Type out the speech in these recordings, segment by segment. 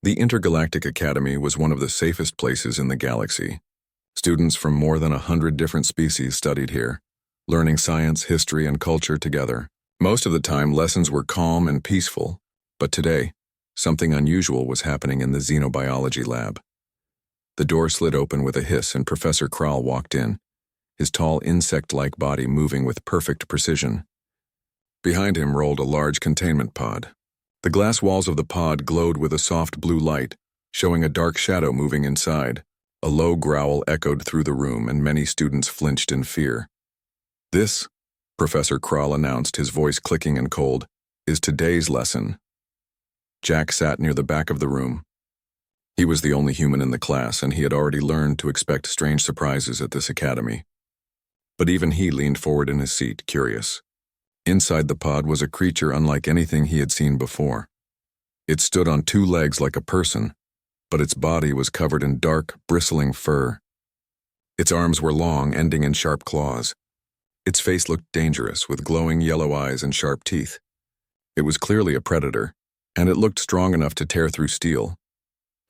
The Intergalactic Academy was one of the safest places in the galaxy. Students from more than 100 different species studied here, learning science, history, and culture together. Most of the time, lessons were calm and peaceful, but today, something unusual was happening in the xenobiology lab. The door slid open with a hiss and Professor Kral walked in, his tall insect-like body moving with perfect precision. Behind him rolled a large containment pod. The glass walls of the pod glowed with a soft blue light, showing a dark shadow moving inside. A low growl echoed through the room and many students flinched in fear. "This," Professor Kral announced, his voice clicking and cold, "is today's lesson." Jack sat near the back of the room. He was the only human in the class, and he had already learned to expect strange surprises at this academy. But even he leaned forward in his seat, curious. Inside the pod was a creature unlike anything he had seen before. It stood on two legs like a person, but its body was covered in dark, bristling fur. Its arms were long, ending in sharp claws. Its face looked dangerous, with glowing yellow eyes and sharp teeth. It was clearly a predator, and it looked strong enough to tear through steel.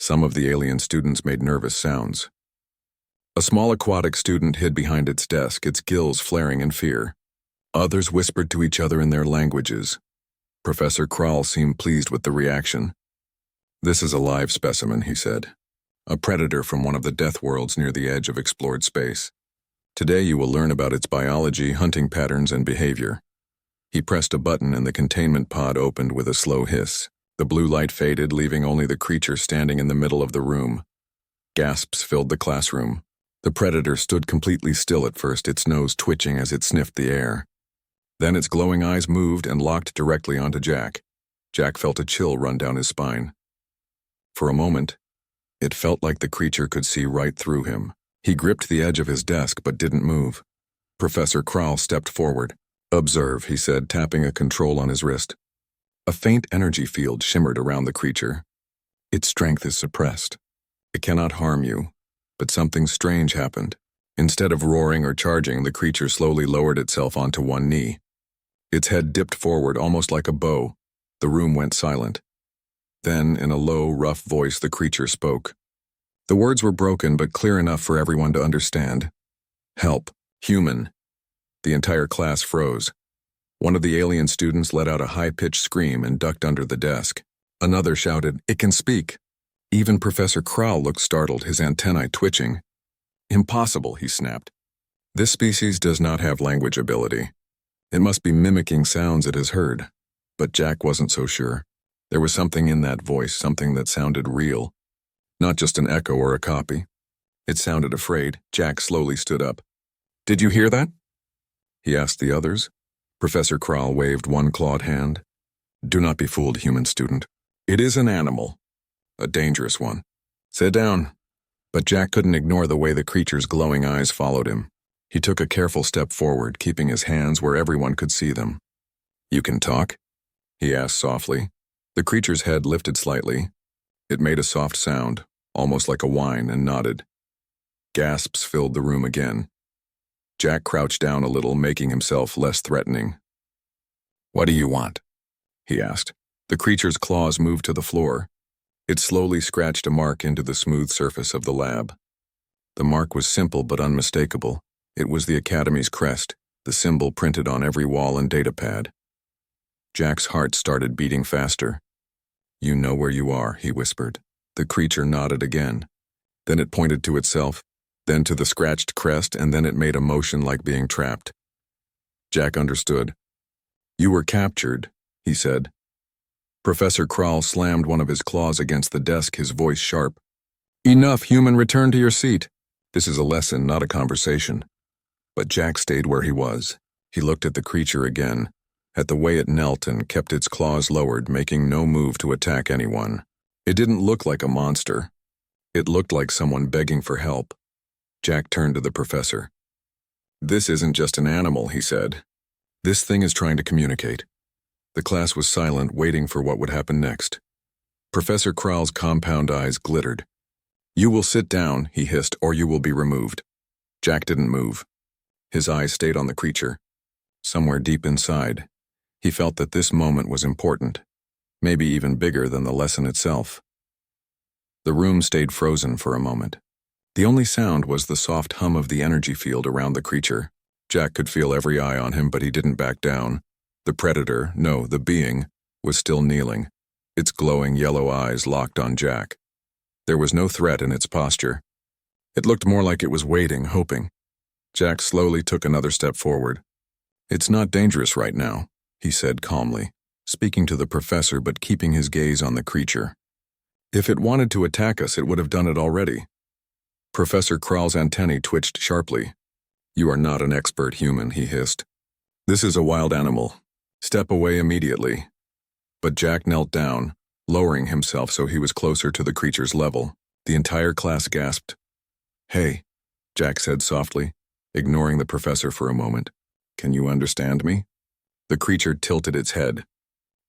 Some of the alien students made nervous sounds. A small aquatic student hid behind its desk, its gills flaring in fear. Others whispered to each other in their languages. Professor Kral seemed pleased with the reaction. "This is a live specimen," he said. "A predator from one of the death worlds near the edge of explored space. Today you will learn about its biology, hunting patterns, and behavior." He pressed a button and the containment pod opened with a slow hiss. The blue light faded, leaving only the creature standing in the middle of the room. Gasps filled the classroom. The predator stood completely still at first, its nose twitching as it sniffed the air. Then its glowing eyes moved and locked directly onto Jack. Jack felt a chill run down his spine. For a moment, it felt like the creature could see right through him. He gripped the edge of his desk but didn't move. Professor Kral stepped forward. "Observe," he said, tapping a control on his wrist. A faint energy field shimmered around the creature. "Its strength is suppressed. It cannot harm you, but something strange happened. Instead of roaring or charging, the creature slowly lowered itself onto one knee. Its head dipped forward almost like a bow. The room went silent. Then, in a low, rough voice, the creature spoke. The words were broken but clear enough for everyone to understand. "Help. Human." The entire class froze. One of the alien students let out a high-pitched scream and ducked under the desk. Another shouted, "It can speak." Even Professor Kral looked startled, his antennae twitching. "Impossible," he snapped. "This species does not have language ability. It must be mimicking sounds it has heard." But Jack wasn't so sure. There was something in that voice, something that sounded real. Not just an echo or a copy. It sounded afraid. Jack slowly stood up. "Did you hear that?" he asked the others. Professor Kral waved one clawed hand. "Do not be fooled, human student. It is an animal. A dangerous one. Sit down." But Jack couldn't ignore the way the creature's glowing eyes followed him. He took a careful step forward, keeping his hands where everyone could see them. "You can talk?" he asked softly. The creature's head lifted slightly. It made a soft sound, almost like a whine, and nodded. Gasps filled the room again. Jack crouched down a little, making himself less threatening. "What do you want?" he asked. The creature's claws moved to the floor. It slowly scratched a mark into the smooth surface of the lab. The mark was simple but unmistakable. It was the Academy's crest, the symbol printed on every wall and datapad. Jack's heart started beating faster. "You know where you are," he whispered. The creature nodded again. Then it pointed to itself, then to the scratched crest, and then it made a motion like being trapped. Jack understood. "You were captured," he said. Professor Kral slammed one of his claws against the desk, his voice sharp. "Enough, human, return to your seat. This is a lesson, not a conversation." But Jack stayed where he was. He looked at the creature again, at the way it knelt and kept its claws lowered, making no move to attack anyone. It didn't look like a monster. It looked like someone begging for help. Jack turned to the professor. "This isn't just an animal," he said. "This thing is trying to communicate." The class was silent, waiting for what would happen next. Professor Kral's compound eyes glittered. "You will sit down," he hissed, "or you will be removed." Jack didn't move. His eyes stayed on the creature. Somewhere deep inside, he felt that this moment was important, maybe even bigger than the lesson itself. The room stayed frozen for a moment. The only sound was the soft hum of the energy field around the creature. Jack could feel every eye on him, but he didn't back down. The predator, no, the being, was still kneeling, its glowing yellow eyes locked on Jack. There was no threat in its posture. It looked more like it was waiting, hoping. Jack slowly took another step forward. "It's not dangerous right now," he said calmly, speaking to the professor but keeping his gaze on the creature. "If it wanted to attack us, it would have done it already." Professor Krall's antennae twitched sharply. "You are not an expert human," he hissed. "This is a wild animal. Step away immediately." But Jack knelt down, lowering himself so he was closer to the creature's level. The entire class gasped. "Hey," Jack said softly, ignoring the professor for a moment. "Can you understand me?" The creature tilted its head.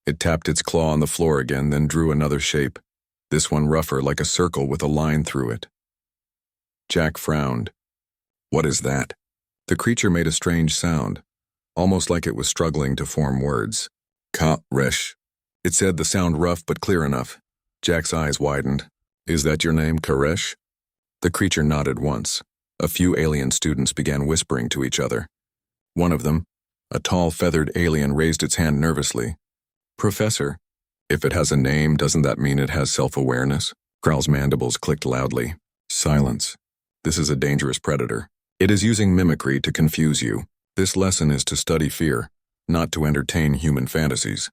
It tapped its claw on the floor again, then drew another shape, this one rougher, like a circle with a line through it. Jack frowned. "What is that?" The creature made a strange sound, almost like it was struggling to form words. "Ka-resh." It said, the sound rough but clear enough. Jack's eyes widened. "Is that your name, Karesh?" The creature nodded once. A few alien students began whispering to each other. One of them, a tall, feathered alien, raised its hand nervously. "Professor, if it has a name, doesn't that mean it has self-awareness?" Krall's mandibles clicked loudly. "Silence. This is a dangerous predator. It is using mimicry to confuse you. This lesson is to study fear, not to entertain human fantasies."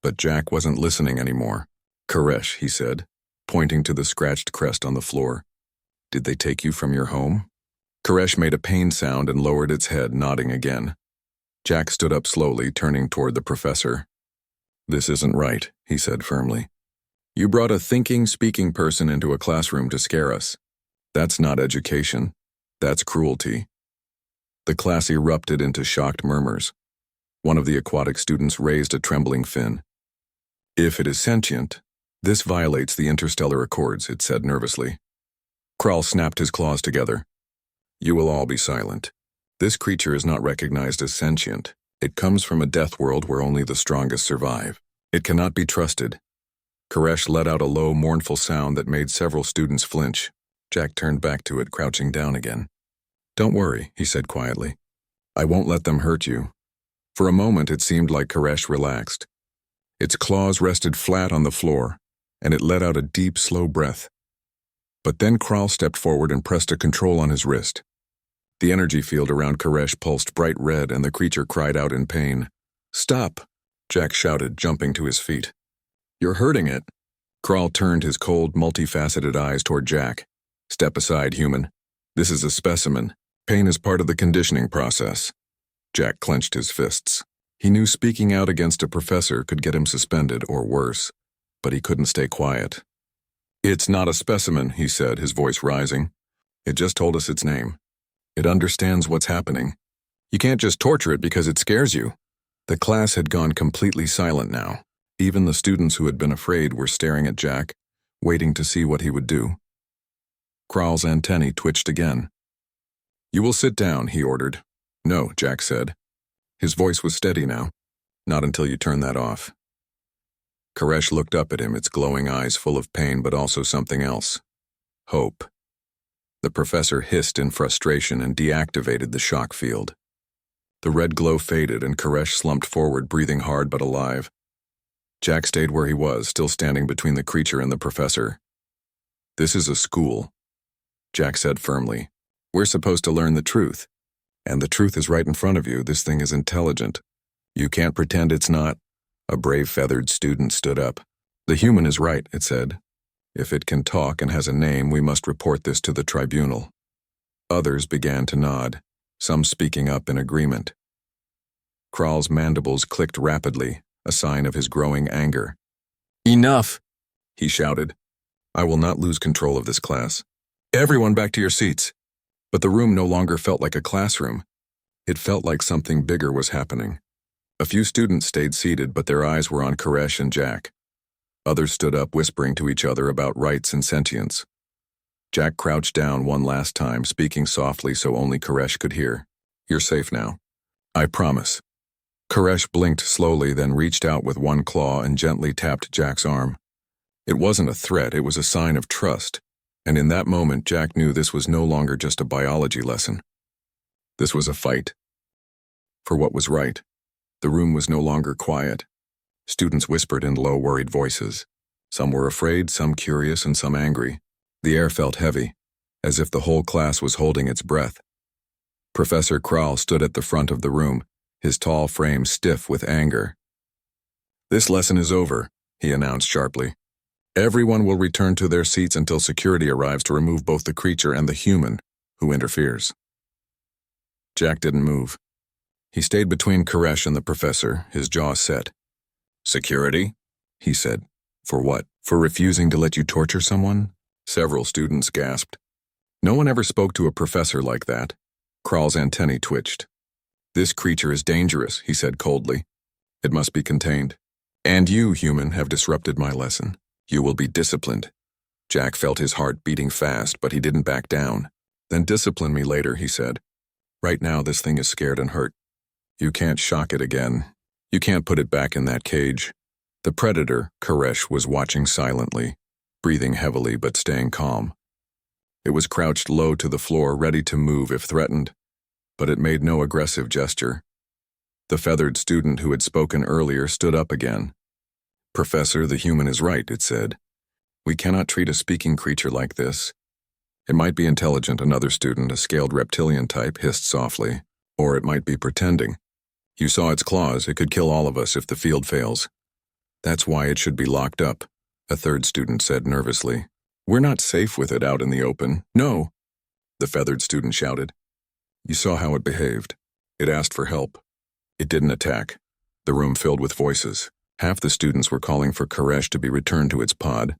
But Jack wasn't listening anymore. "Karesh," he said, pointing to the scratched crest on the floor. "Did they take you from your home?" Karesh made a pained sound and lowered its head, nodding again. Jack stood up slowly, turning toward the professor. "This isn't right," he said firmly. "You brought a thinking, speaking person into a classroom to scare us. That's not education. That's cruelty." The class erupted into shocked murmurs. One of the aquatic students raised a trembling fin. "If it is sentient, this violates the interstellar accords," it said nervously. Krall snapped his claws together. "You will all be silent. This creature is not recognized as sentient. It comes from a death world where only the strongest survive. It cannot be trusted." Karesh let out a low, mournful sound that made several students flinch. Jack turned back to it, crouching down again. "Don't worry," he said quietly. "I won't let them hurt you." For a moment it seemed like Karesh relaxed. Its claws rested flat on the floor, and it let out a deep, slow breath. But then Krall stepped forward and pressed a control on his wrist. The energy field around Karesh pulsed bright red, and the creature cried out in pain. "Stop!" Jack shouted, jumping to his feet. "You're hurting it." Krall turned his cold, multifaceted eyes toward Jack. "Step aside, human. This is a specimen. Pain is part of the conditioning process." Jack clenched his fists. He knew speaking out against a professor could get him suspended or worse, but he couldn't stay quiet. "It's not a specimen," he said, his voice rising. "It just told us its name. It understands what's happening. You can't just torture it because it scares you." The class had gone completely silent now. Even the students who had been afraid were staring at Jack, waiting to see what he would do. Krall's antennae twitched again. "You will sit down," he ordered. "No," Jack said. His voice was steady now. "Not until you turn that off." Karesh looked up at him, its glowing eyes full of pain but also something else. Hope. The professor hissed in frustration and deactivated the shock field. The red glow faded and Karesh slumped forward, breathing hard but alive. Jack stayed where he was, still standing between the creature and the professor. "This is a school," Jack said firmly. "We're supposed to learn the truth. And the truth is right in front of you. This thing is intelligent. You can't pretend it's not." A brave feathered student stood up. "The human is right," it said. "If it can talk and has a name, we must report this to the tribunal." Others began to nod, some speaking up in agreement. Krall's mandibles clicked rapidly, a sign of his growing anger. "Enough!" he shouted. "I will not lose control of this class. Everyone back to your seats." But the room no longer felt like a classroom. It felt like something bigger was happening. A few students stayed seated, but their eyes were on Karesh and Jack. Others stood up, whispering to each other about rights and sentience. Jack crouched down one last time, speaking softly so only Karesh could hear. "You're safe now. I promise." Karesh blinked slowly, then reached out with one claw and gently tapped Jack's arm. It wasn't a threat, it was a sign of trust, and in that moment Jack knew this was no longer just a biology lesson. This was a fight. For what was right. The room was no longer quiet. Students whispered in low, worried voices. Some were afraid, some curious, and some angry. The air felt heavy, as if the whole class was holding its breath. Professor Krall stood at the front of the room, his tall frame stiff with anger. "This lesson is over," he announced sharply. "Everyone will return to their seats until security arrives to remove both the creature and the human who interferes." Jack didn't move. He stayed between Koresh and the professor, his jaw set. "Security?" he said. "For what? For refusing to let you torture someone?" Several students gasped. No one ever spoke to a professor like that. Krall's antennae twitched. "This creature is dangerous," he said coldly. "It must be contained. And you, human, have disrupted my lesson. You will be disciplined." Jack felt his heart beating fast, but he didn't back down. "Then discipline me later," he said. "Right now this thing is scared and hurt. You can't shock it again. You can't put it back in that cage." The predator, Koresh, was watching silently, breathing heavily but staying calm. It was crouched low to the floor, ready to move if threatened, but it made no aggressive gesture. The feathered student who had spoken earlier stood up again. "Professor, the human is right," it said. "We cannot treat a speaking creature like this. It might be intelligent," another student, a scaled reptilian type, hissed softly. "Or it might be pretending. You saw its claws, it could kill all of us if the field fails. That's why it should be locked up," a third student said nervously. "We're not safe with it out in the open." "No," the feathered student shouted. "You saw how it behaved. It asked for help. It didn't attack." The room filled with voices. Half the students were calling for Koresh to be returned to its pod,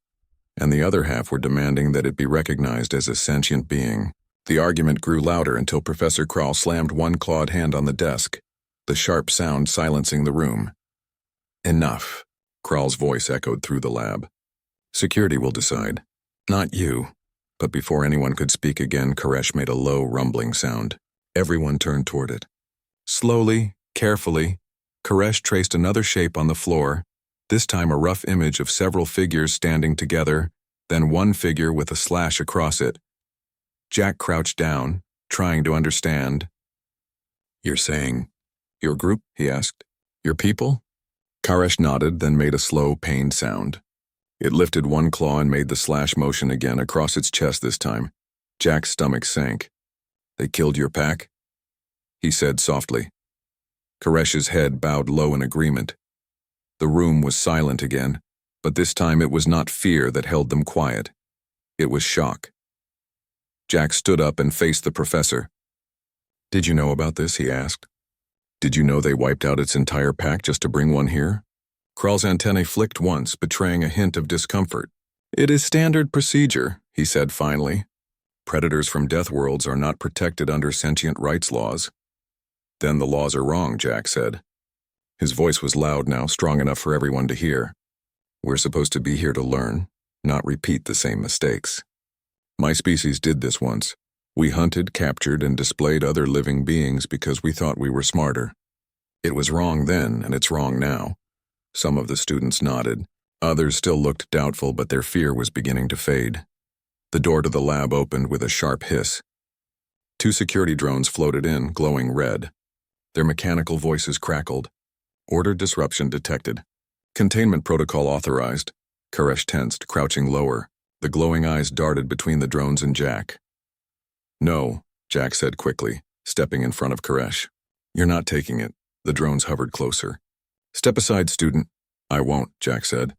and the other half were demanding that it be recognized as a sentient being. The argument grew louder until Professor Krall slammed one clawed hand on the desk, the sharp sound silencing the room. "Enough," Krall's voice echoed through the lab. "Security will decide. Not you." But before anyone could speak again, Koresh made a low, rumbling sound. Everyone turned toward it. Slowly, carefully, Koresh traced another shape on the floor, this time a rough image of several figures standing together, then one figure with a slash across it. Jack crouched down, trying to understand. "You're saying, your group?" he asked. "Your people?" Koresh nodded, then made a slow, pained sound. It lifted one claw and made the slash motion again across its chest this time. Jack's stomach sank. "They killed your pack?" he said softly. Koresh's head bowed low in agreement. The room was silent again, but this time it was not fear that held them quiet. It was shock. Jack stood up and faced the professor. "Did you know about this?" he asked. "Did you know they wiped out its entire pack just to bring one here?" Krall's antennae flicked once, betraying a hint of discomfort. "It is standard procedure," he said finally. "Predators from death worlds are not protected under sentient rights laws." "Then the laws are wrong," Jack said. His voice was loud now, strong enough for everyone to hear. "We're supposed to be here to learn, not repeat the same mistakes. My species did this once. We hunted, captured, and displayed other living beings because we thought we were smarter. It was wrong then, and it's wrong now." Some of the students nodded. Others still looked doubtful, but their fear was beginning to fade. The door to the lab opened with a sharp hiss. Two security drones floated in, glowing red. Their mechanical voices crackled. "Order disruption detected. Containment protocol authorized." Koresh tensed, crouching lower. The glowing eyes darted between the drones and Jack. "No," Jack said quickly, stepping in front of Koresh. "You're not taking it." The drones hovered closer. "Step aside, student." "I won't," Jack said.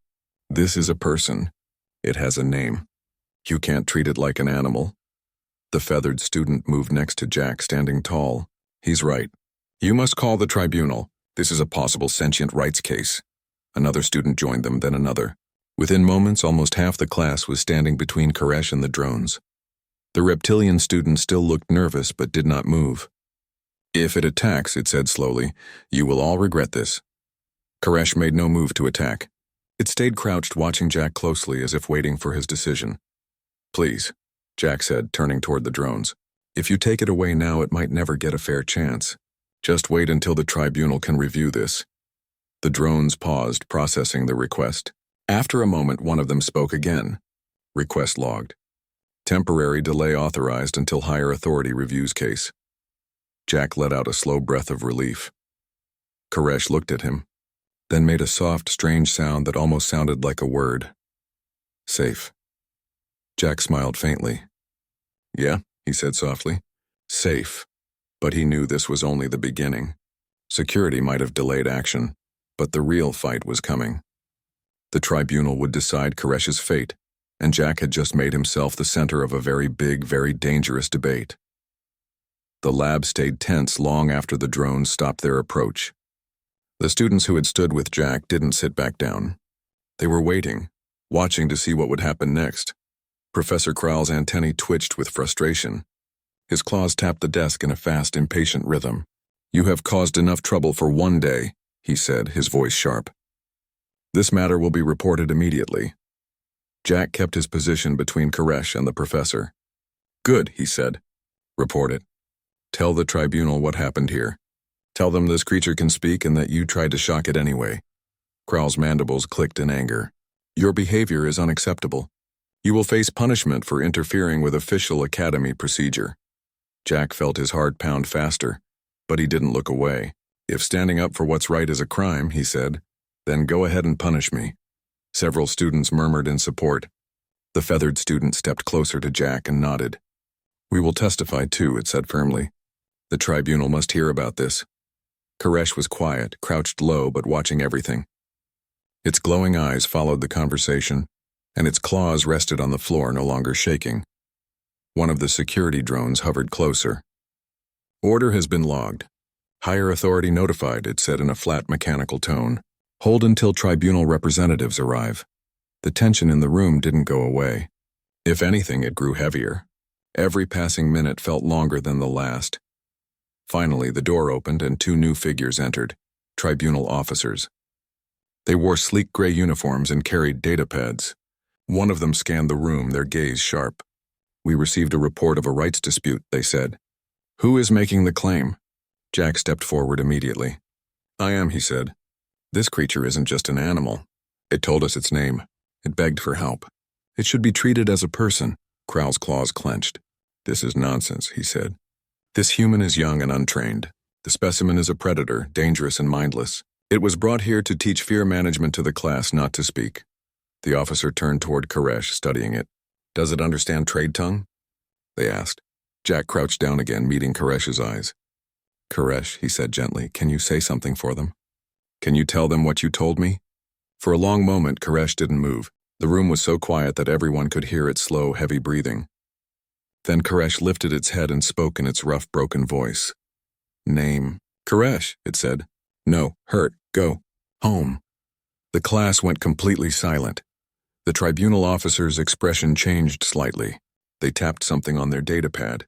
"This is a person. It has a name. You can't treat it like an animal." The feathered student moved next to Jack, standing tall. "He's right. You must call the tribunal. This is a possible sentient rights case." Another student joined them, then another. Within moments, almost half the class was standing between Koresh and the drones. The reptilian student still looked nervous but did not move. "If it attacks," it said slowly, "you will all regret this." Koresh made no move to attack. It stayed crouched, watching Jack closely as if waiting for his decision. "Please," Jack said, turning toward the drones. "If you take it away now, it might never get a fair chance. Just wait until the tribunal can review this." The drones paused, processing the request. After a moment, one of them spoke again. Request logged. Temporary delay authorized until higher authority reviews case. Jack let out a slow breath of relief. Koresh looked at him, then made a soft, strange sound that almost sounded like a word. Safe. Jack smiled faintly. Yeah, he said softly. Safe. But he knew this was only the beginning. Security might have delayed action, but the real fight was coming. The tribunal would decide Koresh's fate, and Jack had just made himself the center of a very big, very dangerous debate. The lab stayed tense long after the drones stopped their approach. The students who had stood with Jack didn't sit back down. They were waiting, watching to see what would happen next. Professor Kral's antennae twitched with frustration. His claws tapped the desk in a fast, impatient rhythm. You have caused enough trouble for one day, he said, his voice sharp. This matter will be reported immediately. Jack kept his position between Koresh and the professor. Good, he said. Report it. Tell the tribunal what happened here. Tell them this creature can speak and that you tried to shock it anyway. Kral's mandibles clicked in anger. Your behavior is unacceptable. You will face punishment for interfering with official academy procedure. Jack felt his heart pound faster, but he didn't look away. If standing up for what's right is a crime, he said, then go ahead and punish me. Several students murmured in support. The feathered student stepped closer to Jack and nodded. We will testify too, it said firmly. The tribunal must hear about this. Koresh was quiet, crouched low but watching everything. Its glowing eyes followed the conversation, and its claws rested on the floor, no longer shaking. One of the security drones hovered closer. Order has been logged. Higher authority notified, it said in a flat mechanical tone. Hold until tribunal representatives arrive. The tension in the room didn't go away. If anything, it grew heavier. Every passing minute felt longer than the last. Finally, the door opened and two new figures entered, tribunal officers. They wore sleek gray uniforms and carried datapads. One of them scanned the room, their gaze sharp. We received a report of a rights dispute, they said. Who is making the claim? Jack stepped forward immediately. I am, he said. This creature isn't just an animal. It told us its name. It begged for help. It should be treated as a person. Kral's claws clenched. This is nonsense, he said. This human is young and untrained. The specimen is a predator, dangerous and mindless. It was brought here to teach fear management to the class, not to speak. The officer turned toward Koresh, studying it. Does it understand trade tongue? They asked. Jack crouched down again, meeting Koresh's eyes. Koresh, he said gently, can you say something for them? Can you tell them what you told me? For a long moment, Koresh didn't move. The room was so quiet that everyone could hear its slow, heavy breathing. Then Koresh lifted its head and spoke in its rough, broken voice. Name. Koresh, it said. No, hurt, go. Home. The class went completely silent. The tribunal officer's expression changed slightly. They tapped something on their datapad.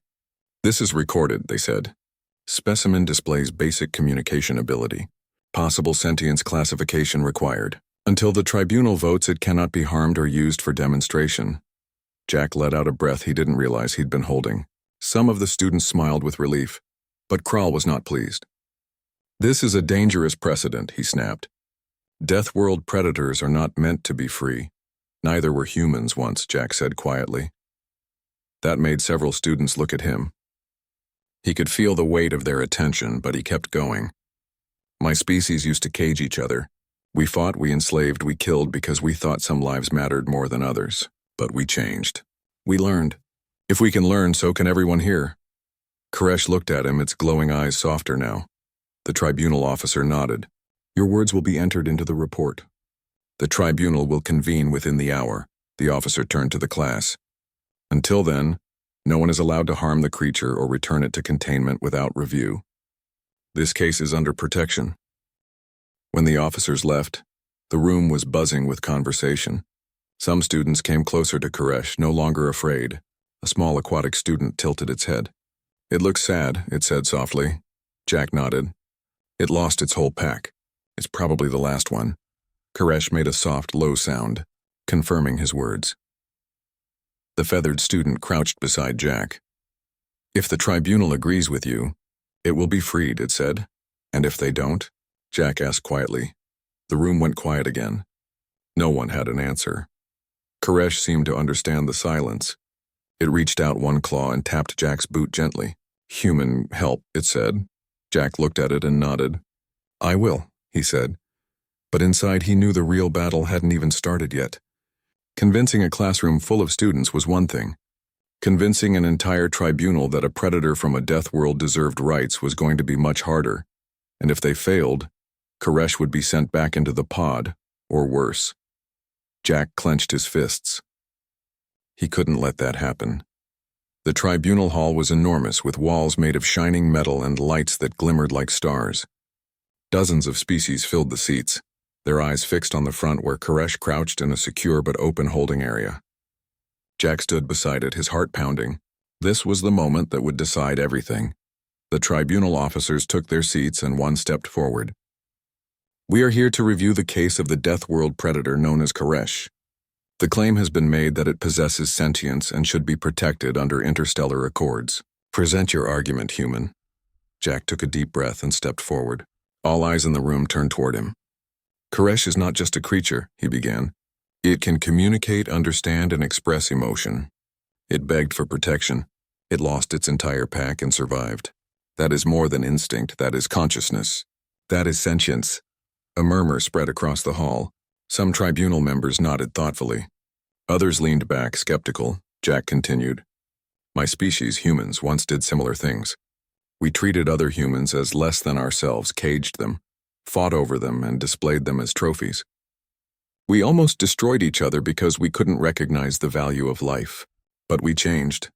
This is recorded, they said. Specimen displays basic communication ability. Possible sentience classification required. Until the tribunal votes, it cannot be harmed or used for demonstration. Jack let out a breath he didn't realize he'd been holding. Some of the students smiled with relief, but Kral was not pleased. This is a dangerous precedent, he snapped. Death World predators are not meant to be free. Neither were humans once, Jack said quietly. That made several students look at him. He could feel the weight of their attention, but he kept going. My species used to cage each other. We fought, we enslaved, we killed because we thought some lives mattered more than others. But we changed. We learned. If we can learn, so can everyone here. Koresh looked at him, its glowing eyes softer now. The tribunal officer nodded. Your words will be entered into the report. The tribunal will convene within the hour. The officer turned to the class. Until then, no one is allowed to harm the creature or return it to containment without review. This case is under protection. When the officers left, the room was buzzing with conversation. Some students came closer to Koresh, no longer afraid. A small aquatic student tilted its head. It looks sad, it said softly. Jack nodded. It lost its whole pack. It's probably the last one. Koresh made a soft, low sound, confirming his words. The feathered student crouched beside Jack. If the tribunal agrees with you, it will be freed, it said. And if they don't? Jack asked quietly. The room went quiet again. No one had an answer. Koresh seemed to understand the silence. It reached out one claw and tapped Jack's boot gently. "Human help," it said. Jack looked at it and nodded. "I will," he said. But inside he knew the real battle hadn't even started yet. Convincing a classroom full of students was one thing. Convincing an entire tribunal that a predator from a death world deserved rights was going to be much harder. And if they failed, Koresh would be sent back into the pod, or worse. Jack clenched his fists. He couldn't let that happen. The tribunal hall was enormous, with walls made of shining metal and lights that glimmered like stars. Dozens of species filled the seats, their eyes fixed on the front where Koresh crouched in a secure but open holding area. Jack stood beside it, his heart pounding. This was the moment that would decide everything. The tribunal officers took their seats and one stepped forward. "We are here to review the case of the Death World predator known as Koresh. The claim has been made that it possesses sentience and should be protected under interstellar accords. Present your argument, human." Jack took a deep breath and stepped forward. All eyes in the room turned toward him. "Koresh is not just a creature," he began. "It can communicate, understand, and express emotion. It begged for protection. It lost its entire pack and survived. That is more than instinct, that is consciousness. That is sentience." A murmur spread across the hall. Some tribunal members nodded thoughtfully. Others leaned back, skeptical. Jack continued. "My species, humans, once did similar things. We treated other humans as less than ourselves, caged them, fought over them, and displayed them as trophies. We almost destroyed each other because we couldn't recognize the value of life. But we changed.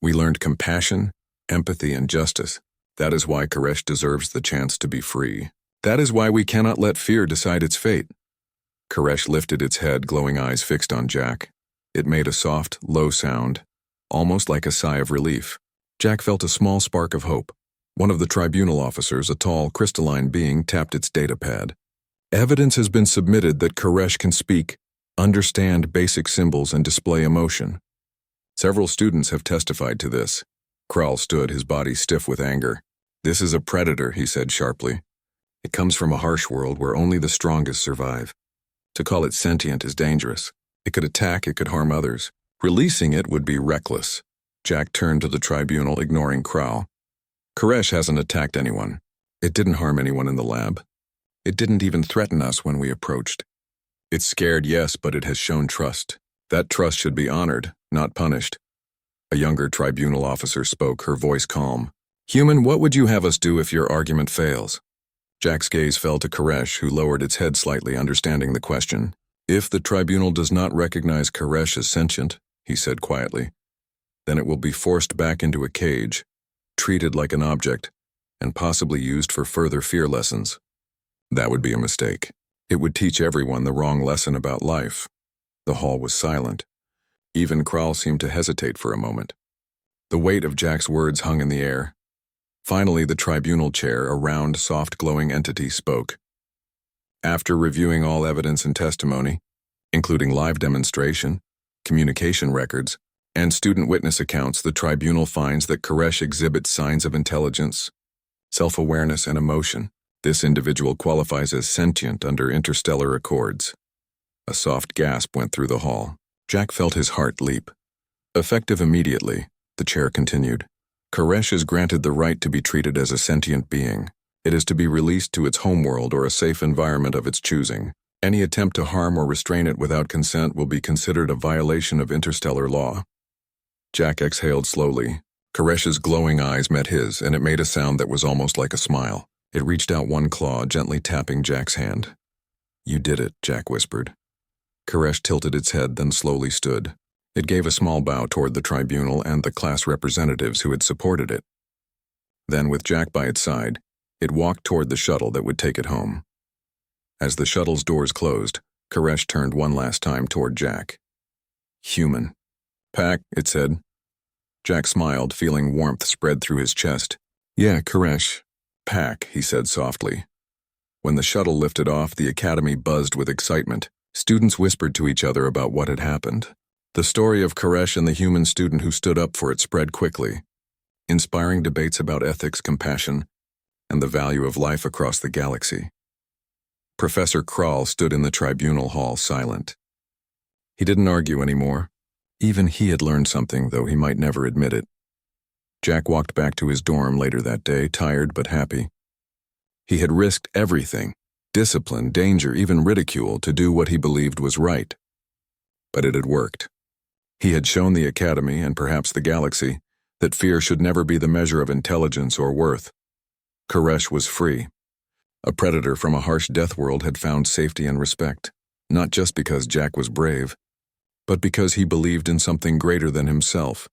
We learned compassion, empathy, and justice. That is why Koresh deserves the chance to be free. That is why we cannot let fear decide its fate." Koresh lifted its head, glowing eyes fixed on Jack. It made a soft, low sound, almost like a sigh of relief. Jack felt a small spark of hope. One of the tribunal officers, a tall, crystalline being, tapped its data pad. "Evidence has been submitted that Koresh can speak, understand basic symbols, and display emotion. Several students have testified to this." Kral stood, his body stiff with anger. "This is a predator," he said sharply. "It comes from a harsh world where only the strongest survive. To call it sentient is dangerous. It could attack, it could harm others. Releasing it would be reckless." Jack turned to the tribunal, ignoring Kral. "Koresh hasn't attacked anyone. It didn't harm anyone in the lab. It didn't even threaten us when we approached. It's scared, yes, but it has shown trust. That trust should be honored, not punished." A younger tribunal officer spoke, her voice calm. "Human, what would you have us do if your argument fails?" Jack's gaze fell to Koresh, who lowered its head slightly, understanding the question. "If the tribunal does not recognize Koresh as sentient," he said quietly, "then it will be forced back into a cage, treated like an object, and possibly used for further fear lessons. That would be a mistake. It would teach everyone the wrong lesson about life." The hall was silent. Even Kral seemed to hesitate for a moment. The weight of Jack's words hung in the air. Finally, the tribunal chair, a round, soft, glowing entity, spoke. "After reviewing all evidence and testimony, including live demonstration, communication records, and student witness accounts, the tribunal finds that Koresh exhibits signs of intelligence, self-awareness, and emotion. This individual qualifies as sentient under interstellar accords." A soft gasp went through the hall. Jack felt his heart leap. "Effective immediately," the chair continued. "Koresh is granted the right to be treated as a sentient being. It is to be released to its homeworld or a safe environment of its choosing. Any attempt to harm or restrain it without consent will be considered a violation of interstellar law." Jack exhaled slowly. Koresh's glowing eyes met his, and it made a sound that was almost like a smile. It reached out one claw, gently tapping Jack's hand. "You did it," Jack whispered. Koresh tilted its head, then slowly stood. It gave a small bow toward the tribunal and the class representatives who had supported it. Then, with Jack by its side, it walked toward the shuttle that would take it home. As the shuttle's doors closed, Koresh turned one last time toward Jack. "Human." "Pack," it said. Jack smiled, feeling warmth spread through his chest. "Yeah, Koresh. Pack," he said softly. When the shuttle lifted off, the academy buzzed with excitement. Students whispered to each other about what had happened. The story of Koresh and the human student who stood up for it spread quickly, inspiring debates about ethics, compassion, and the value of life across the galaxy. Professor Krall stood in the tribunal hall silent. He didn't argue anymore. Even he had learned something, though he might never admit it. Jack walked back to his dorm later that day, tired but happy. He had risked everything, discipline, danger, even ridicule, to do what he believed was right. But it had worked. He had shown the Academy, and perhaps the galaxy, that fear should never be the measure of intelligence or worth. Koresh was free. A predator from a harsh death world had found safety and respect, not just because Jack was brave, but because he believed in something greater than himself,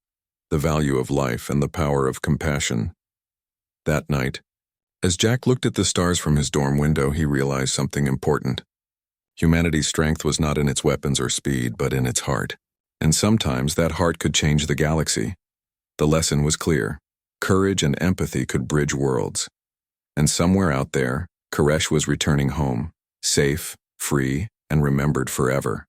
the value of life and the power of compassion. That night, as Jack looked at the stars from his dorm window, he realized something important. Humanity's strength was not in its weapons or speed, but in its heart. And sometimes that heart could change the galaxy. The lesson was clear. Courage and empathy could bridge worlds. And somewhere out there, Koresh was returning home, safe, free, and remembered forever.